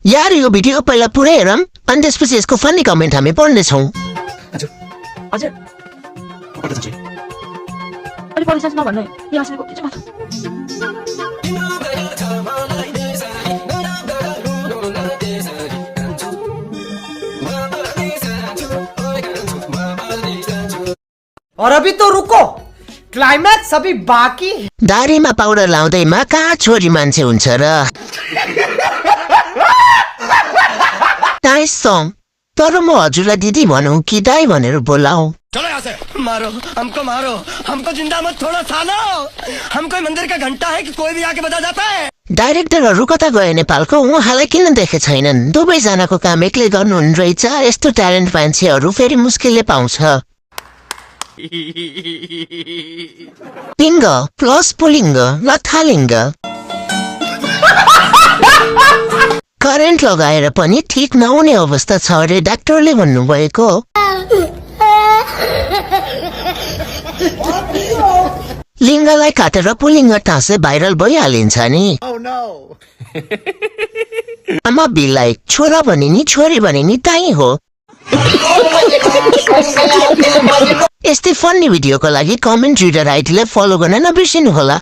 यार यो भिडियो पहिला पुरै हेरौँ अनि त्यसपछि यसको फन्नी कमेन्ट हामी पढ्नेछौँ। हजुर हजुर अलि परिचय नभन्नु यहाँ आसेको के छ और अभी तो रुको क्लाइमैक्स अभी बाकी है। दारीमा पाउडर लाउँदैमा कहाँ छोरी मान्छे हुन्छ र। नाइस सङ, तर म हजुरलाई दिदी भनौँ कि दाई भनेर बोलाऊ। चलो यहाँ से मारो हमको जिंदा मत छोड़ो सालो। हम कोई मंदिर का घंटा है कि कोई भी आके बजा जाता है। डाइरेक्टरहरू कता गए नेपालको, उहाँलाई किन देखे छैनन्? दुवैजनाको काम एक्लै गर्नुहुने रहेछ। यस्तो ट्यालेन्ट मान्छेहरू फेरि मुस्किलले पाउँछ। लिङ्ग प्लस पुलिङ्ग लथालिङ्ग। करेन्ट लगाएर पनि ठिक नहुने अवस्था छ अरे डाक्टरले भन्नुभएको। लिङ्गलाई काटेर पुलिङ्ग टाँसे भाइरल भइहालिन्छ नि। आमा बिलाई छोरा भने नि छोरी भने नि ताई हो। यस्तै फन्नी भिडियोको लागि कमेन्ट ट्विटर आइडीलाई फलो गर्न नबिर्सिनु होला।